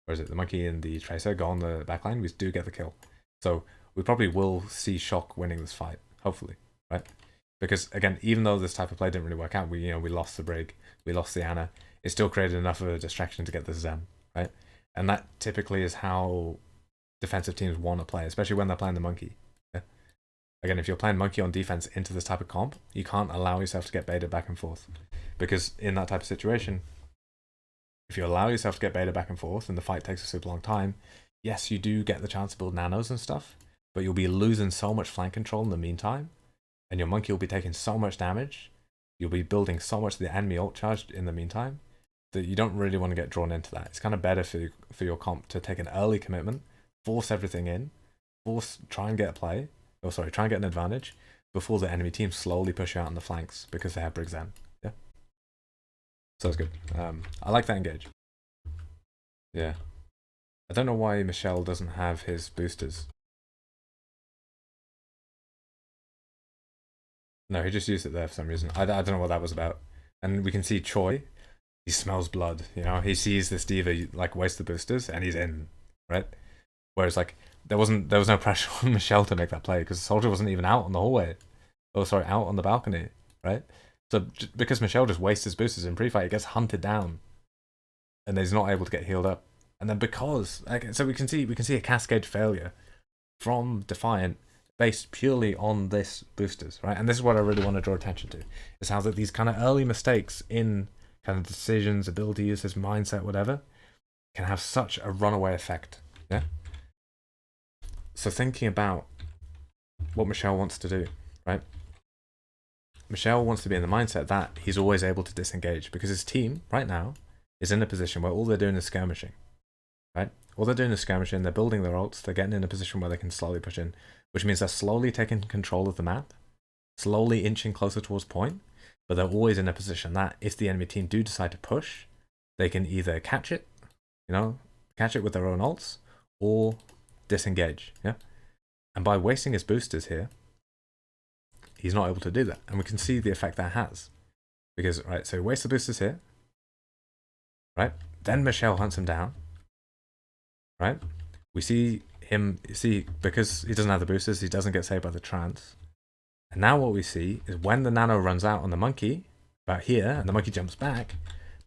Or is it the monkey and the tracer go on the backline? We do get the kill. So we probably will see Shock winning this fight, hopefully, right? Because again, even though this type of play didn't really work out, we lost the Brig, we lost the Ana, it still created enough of a distraction to get the Zen, right? And that typically is how defensive teams want to play, especially when they're playing the monkey. Yeah? Again, if you're playing monkey on defense into this type of comp, you can't allow yourself to get baited back and forth. Because in that type of situation, if you allow yourself to get baited back and forth and the fight takes a super long time, yes, you do get the chance to build nanos and stuff, but you'll be losing so much flank control in the meantime, and your monkey will be taking so much damage, you'll be building so much of the enemy ult charge in the meantime, that you don't really want to get drawn into that. It's kind of better for your comp to take an early commitment, force everything in, try and get a play, try and get an advantage, before the enemy team slowly push you out on the flanks because they have Brig Zen. Yeah? So it's good. I like that engage. Yeah. I don't know why Michelle doesn't have his boosters. No, he just used it there for some reason. I don't know what that was about. And we can see Choi. He smells blood, he sees this Diva like waste the boosters and he's in, right? Whereas like there was no pressure on Michelle to make that play because the soldier wasn't even out on the hallway. Out on the balcony, right? So because Michelle just wastes his boosters in pre-fight, he gets hunted down, and he's not able to get healed up. And then because so we can see a cascade failure from Defiant based purely on this boosters, right? And this is what I really want to draw attention to, is how that these kind of early mistakes in kind of decisions, abilities, his mindset, whatever, can have such a runaway effect. Yeah. So thinking about what Michelle wants to do, right? Michelle wants to be in the mindset that he's always able to disengage because his team right now is in a position where all they're doing is skirmishing, right? All they're doing is skirmishing, they're building their ults, they're getting in a position where they can slowly push in, which means they're slowly taking control of the map, slowly inching closer towards point, but they're always in a position that if the enemy team do decide to push, they can either catch it, catch it with their own ults, or disengage, yeah? And by wasting his boosters here, he's not able to do that. And we can see the effect that has. Because, right, so he wastes the boosters here, right? Then Michelle hunts him down, right? We see him, because he doesn't have the boosters, he doesn't get saved by the trance. And now what we see is when the nano runs out on the monkey, about here, and the monkey jumps back,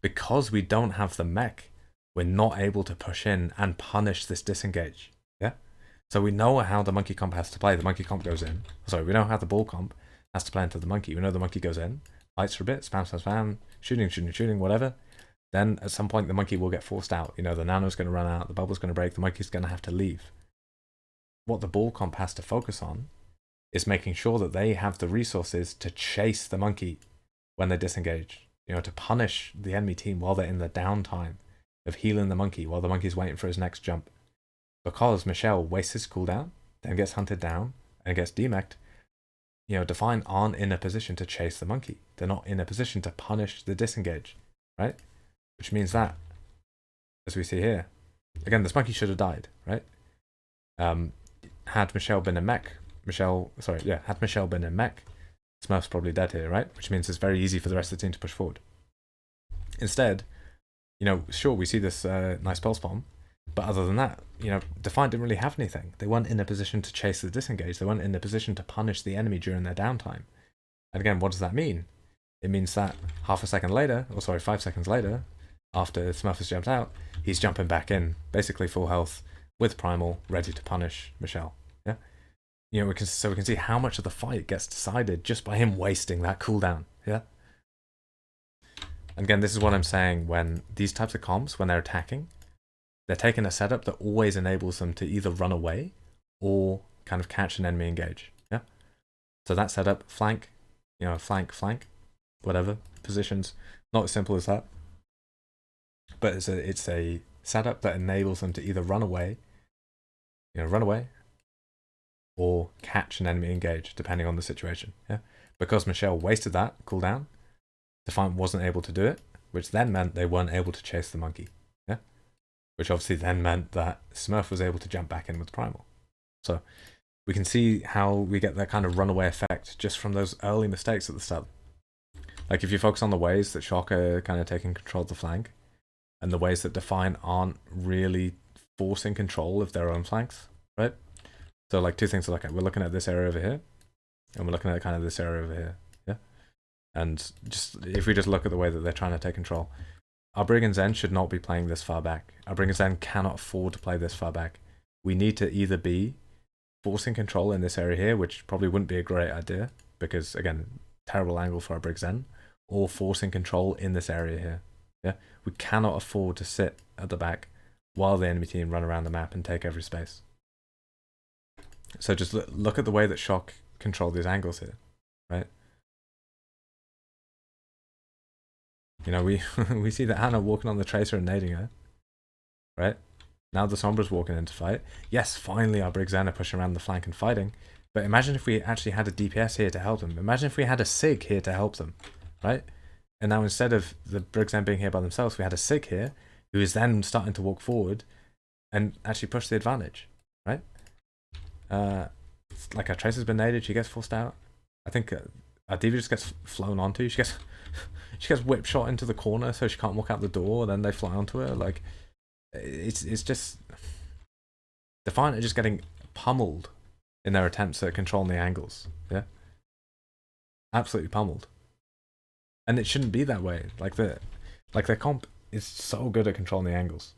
because we don't have the mech, we're not able to push in and punish this disengage, yeah? So we know how the monkey comp has to play. The monkey comp goes in. Sorry, we know how the ball comp has to play into the monkey. We know the monkey goes in, fights for a bit, spam, shooting, whatever. Then at some point the monkey will get forced out. The nano's going to run out, the bubble's going to break, the monkey's going to have to leave. What the ball comp has to focus on is making sure that they have the resources to chase the monkey when they disengage. To punish the enemy team while they're in the downtime of healing the monkey while the monkey's waiting for his next jump. Because Michelle wastes his cooldown, then gets hunted down, and gets demeched, Defiant aren't in a position to chase the monkey. They're not in a position to punish the disengage, right? Which means that, as we see here, again, this monkey should have died, right? Had Michelle been a mech, Smurf's probably dead here, right? Which means it's very easy for the rest of the team to push forward. Instead, you know, sure, we see this nice pulse bomb, but other than that, you know, Defiant didn't really have anything. They weren't in a position to chase the disengage. They weren't in a position to punish the enemy during their downtime. And again, what does that mean? It means that half a second later, or sorry, 5 seconds later, after Smurf has jumped out, he's jumping back in, basically full health, with Primal, ready to punish Michelle. Yeah, you know, we can see how much of the fight gets decided just by him wasting that cooldown. Yeah. Again, this is what I'm saying when these types of comps, when they're attacking, they're taking a setup that always enables them to either run away or kind of catch an enemy engage. Yeah. So that setup, flank, you know, flank, whatever positions, not as simple as that, but it's a setup that enables them to either run away, or catch an enemy engage, depending on the situation. Yeah. Because Michelle wasted that cooldown, Defiant wasn't able to do it, which then meant they weren't able to chase the monkey. Yeah. Which obviously then meant that Smurf was able to jump back in with Primal. So we can see how we get that kind of runaway effect just from those early mistakes at the start. Like if you focus on the ways that Shock are kind of taking control of the flank, and the ways that Defiant aren't really forcing control of their own flanks, right? So like two things to look at. We're looking at this area over here, and we're looking at kind of this area over here. Yeah. And just if we just look at the way that they're trying to take control, our Brig and Zen should not be playing this far back. Our Brig and Zen cannot afford to play this far back. We need to either be forcing control in this area here, which probably wouldn't be a great idea, because again, terrible angle for our Brig Zen, or forcing control in this area here. Yeah, we cannot afford to sit at the back while the enemy team run around the map and take every space. So just look at the way that Shock control these angles here, right? You know, we see that Hannah walking on the Tracer and nading her, right? Now the Sombra's walking into fight. Yes, finally our Brig Zen are pushing around the flank and fighting, but imagine if we actually had a DPS here to help them. Imagine if we had a Sig here to help them, right? And now instead of the Brig Zen being here by themselves, we had a Sig here, who is then starting to walk forward and actually push the advantage, right? Like our Tracer's been naded, she gets forced out. I think our Diva just gets flown onto. She gets whip shot into the corner, so she can't walk out the door. Then they fly onto her. Like it's just Defiant are just getting pummeled in their attempts at controlling the angles. Yeah, absolutely pummeled. And it shouldn't be that way. Like their comp is so good at controlling the angles.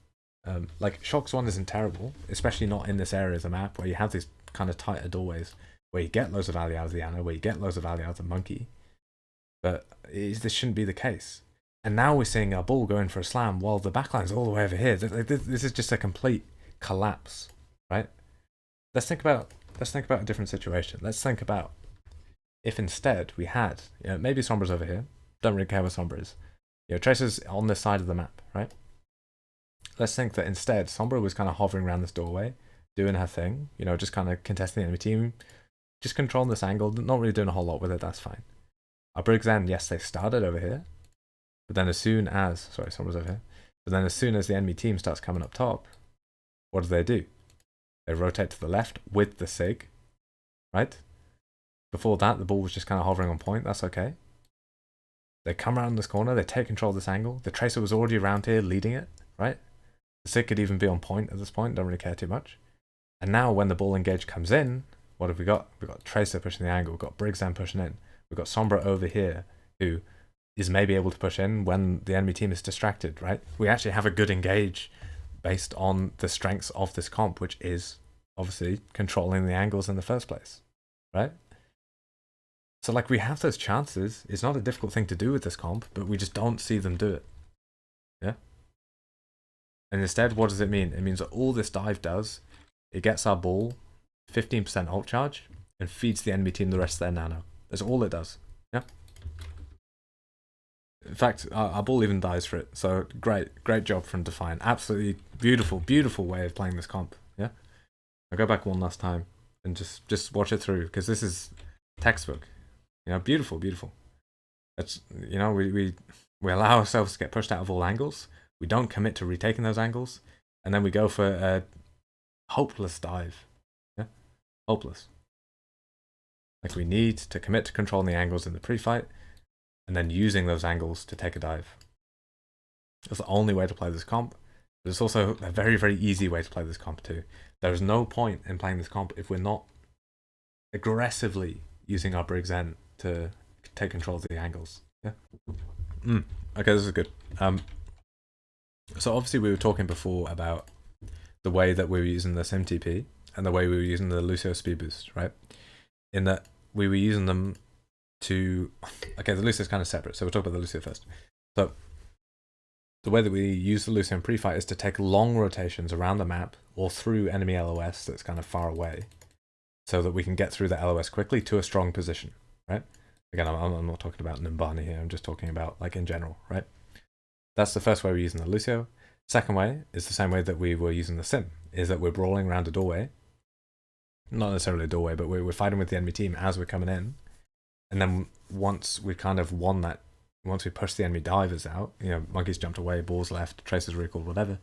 Like Shock's one isn't terrible, especially not in this area of the map where you have these kind of tighter doorways where you get loads of value out of the Ana, where you get loads of value out of the monkey. But this shouldn't be the case. And now we're seeing our ball going for a slam while the backline's all the way over here. This is just a complete collapse, right? Let's think about a different situation. Let's think about if instead we had, you know, maybe Sombra's over here. Don't really care where Sombra is. You know, Tracer's on this side of the map, right? Let's think that instead Sombra was kind of hovering around this doorway, doing her thing, you know, just kind of contesting the enemy team, just controlling this angle, not really doing a whole lot with it, that's fine. Our Brig Zen, yes, they started over here, but then as soon as, sorry, Sombra's over here, but then as soon as the enemy team starts coming up top, what do? They rotate to the left with the Sig, right? Before that, the ball was just kind of hovering on point, that's okay. They come around this corner, they take control of this angle, the Tracer was already around here leading it, right? The Sig could even be on point at this point, don't really care too much. And now when the ball engage comes in, what have we got? We've got Tracer pushing the angle, we've got Brig Zen pushing in. We've got Sombra over here, who is maybe able to push in when the enemy team is distracted, right? We actually have a good engage based on the strengths of this comp, which is obviously controlling the angles in the first place, right? So like we have those chances. It's not a difficult thing to do with this comp, but we just don't see them do it. Yeah? And instead, what does it mean? It means that all this dive does, it gets our ball 15% ult charge and feeds the enemy team the rest of their nano. That's all it does. Yeah. In fact, our ball even dies for it. So great job from Defiant. Absolutely beautiful way of playing this comp. Yeah. I'll go back one last time and just watch it through, because this is textbook. You know, beautiful. That's, you know, we allow ourselves to get pushed out of all angles. We don't commit to retaking those angles, and then we go for a hopeless dive. Yeah, hopeless. Like, we need to commit to controlling the angles in the pre-fight, and then using those angles to take a dive. That's the only way to play this comp, but it's also a very, very easy way to play this comp too. There is no point in playing this comp if we're not aggressively using our brig zen to take control of the angles. Yeah. Okay, this is good. So obviously we were talking before about the way that we were using the SimTP and the way we were using the Lucio speed boost, right? In that we were using them to... Okay, the Lucio is kind of separate, so we'll talk about the Lucio first. So the way that we use the Lucio in pre-fight is to take long rotations around the map or through enemy LOS that's kind of far away, so that we can get through the LOS quickly to a strong position, right? Again, I'm not talking about Nimbani here, I'm just talking about like in general, right? That's the first way we're using the Lucio. Second way is the same way that we were using the Sim, is that we're brawling around a doorway. Not necessarily a doorway, but we're fighting with the enemy team as we're coming in. And then once we kind of won that, once we push the enemy divers out, you know, monkeys jumped away, balls left, traces recalled, whatever,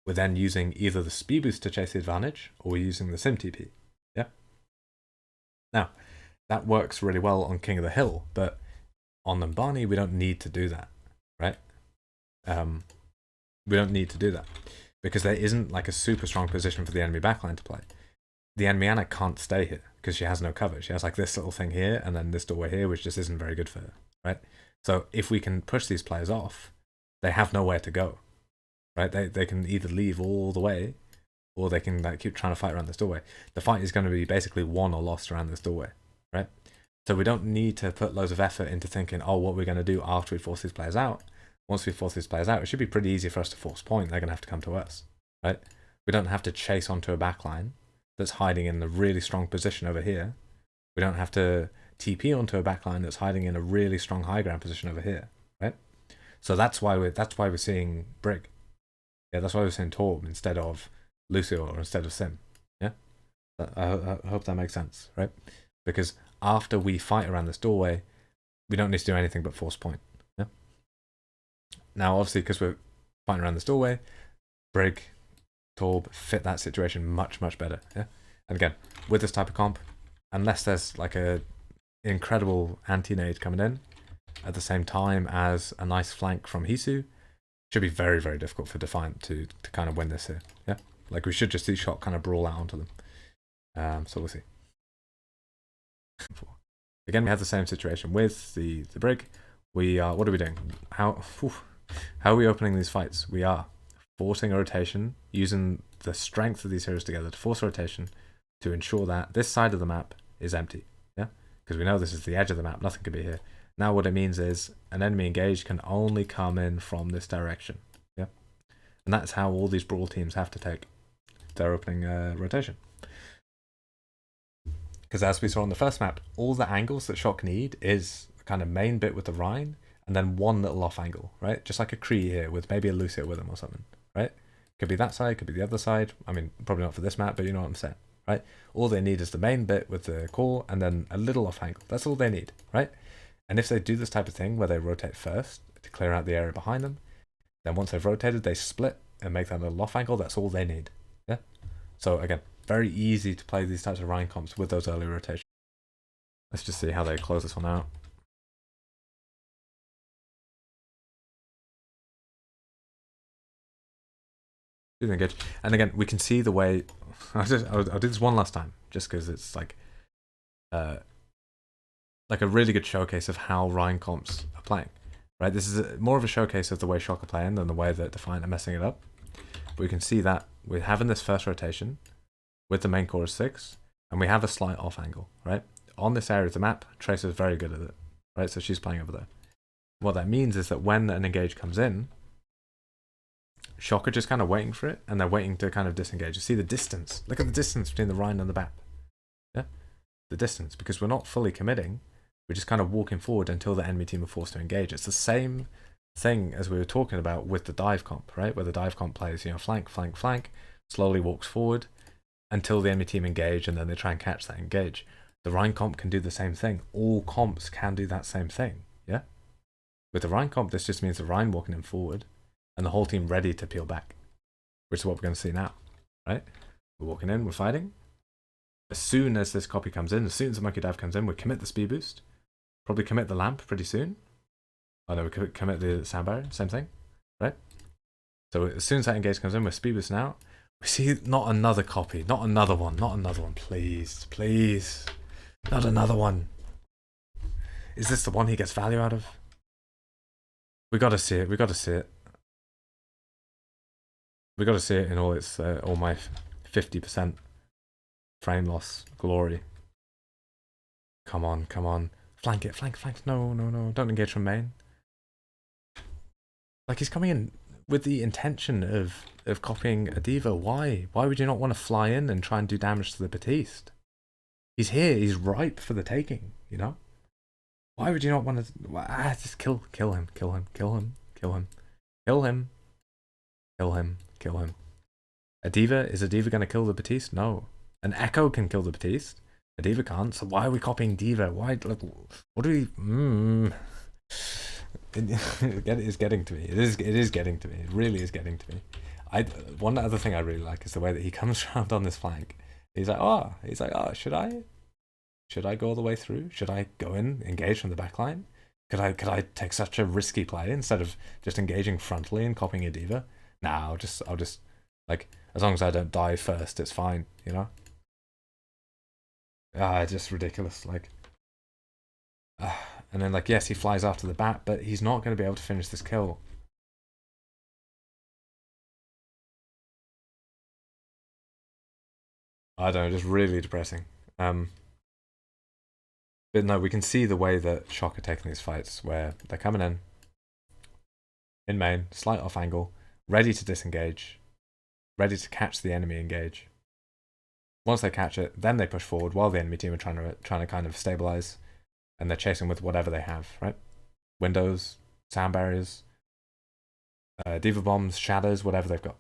we're then using either the speed boost to chase the advantage, or we're using the Sim TP. Yeah? Now, that works really well on King of the Hill, but on Nimbani, we don't need to do that, right? We don't need to do that, because there isn't like a super strong position for the enemy backline to play. The enemy Ana can't stay here, because she has no cover. She has like this little thing here, and then this doorway here, which just isn't very good for her, right? So if we can push these players off, they have nowhere to go, right? They can either leave all the way, or they can like keep trying to fight around this doorway. The fight is going to be basically won or lost around this doorway, right? So we don't need to put loads of effort into thinking, oh, what we're going to do after we force these players out. Once we force these players out, it should be pretty easy for us to force point. They're going to have to come to us, right? We don't have to chase onto a backline that's hiding in a really strong position over here. We don't have to TP onto a backline that's hiding in a really strong high ground position over here, right? So that's why we're seeing Brig. Yeah, that's why we're seeing Torb instead of Lucio or instead of Sim. Yeah, I hope that makes sense, right? Because after we fight around this doorway, we don't need to do anything but force point. Yeah. Now, obviously, because we're fighting around this doorway, Brig, Torb fit that situation much, much better. Yeah. And again, with this type of comp, unless there's like a incredible anti-nade coming in at the same time as a nice flank from Hisu, should be very, very difficult for Defiant to kind of win this here. Yeah. Like we should just see Shot kind of brawl out onto them. So we'll see. Again, we have the same situation with the Brig. We are, what are we doing? How are we opening these fights? We are forcing a rotation, using the strength of these heroes together to force a rotation to ensure that this side of the map is empty. Yeah, because we know this is the edge of the map, nothing could be here. Now what it means is an enemy engaged can only come in from this direction. Yeah, and that's how all these brawl teams have to take their opening rotation. Because as we saw on the first map, all the angles that Shock need is the kind of main bit with the Rein, and then one little off angle, right? Just like a Kree here with maybe a Lucio with him or something, right? Could be that side, could be the other side. I mean, probably not for this map, but you know what I'm saying, right? All they need is the main bit with the core and then a little off angle. That's all they need, right? And if they do this type of thing where they rotate first to clear out the area behind them, then once they've rotated, they split and make that little off angle. That's all they need, yeah? So again, very easy to play these types of Rein comps with those early rotations. Let's just see how they close this one out. Engage. And again, we can see the way. I'll do this one last time, just because it's like a really good showcase of how Rein comps are playing. Right, this is more of a showcase of the way Shock are playing than the way that Defiant are messing it up. But we can see that we're having this first rotation with the main core of 6, and we have a slight off angle. Right, on this area of the map, Tracer is very good at it. Right, so she's playing over there. What that means is that when an engage comes in, Shock are just kind of waiting for it, and they're waiting to kind of disengage. You see the distance. Look at the distance between the Rein and the BAP. Yeah, the distance, because we're not fully committing. We're just kind of walking forward until the enemy team are forced to engage. It's the same thing as we were talking about with the dive comp, right? Where the dive comp plays, you know, flank, flank, flank, slowly walks forward until the enemy team engage, and then they try and catch that engage. The Rein comp can do the same thing. All comps can do that same thing, yeah? With the Rein comp, this just means the Rein walking in forward, and the whole team ready to peel back, which is what we're going to see now, right? We're walking in, we're fighting, As soon as this copy comes in, as soon as the monkey dive comes in, we commit the speed boost. Probably commit the lamp pretty soon. Oh no, we commit the sound barrier, same thing, right? So as soon as that engage comes in, we're speed boosting out. We see not another copy, not another one, please, please. Not another one. Is this the one he gets value out of? We gotta see it, we gotta see it. We gotta see it in all my 50% frame loss glory. Come on, come on. Flank it, flank. No, don't engage from main. Like, he's coming in with the intention of copying a diva. Why? Why would you not want to fly in and try and do damage to the Batiste? He's here, he's ripe for the taking, you know? Why would you not want to... just kill him. Is a diva going to kill the Batiste? No. An Echo can kill the Batiste. A diva can't, so why are we copying diva? Why, like, what do we... It is getting to me. It is getting to me. It really is getting to me. One other thing I really like is the way that he comes around on this flank. He's like, oh, should I go all the way through? Should I go in, engage from the back line? Could I take such a risky play instead of just engaging frontally and copying a diva? Nah, I'll just like, as long as I don't die first, it's fine, you know? It's just ridiculous, like. And then, like, yes, he flies after the bat, but he's not going to be able to finish this kill. I don't know, just really depressing. But no, we can see the way that Shock are taking these fights, where they're coming in main, slight off angle, ready to disengage, ready to catch the enemy engage. Once they catch it, then they push forward while the enemy team are trying to kind of stabilize, and they're chasing with whatever they have, right? Windows, sound barriers, diva bombs, shadows, whatever they've got.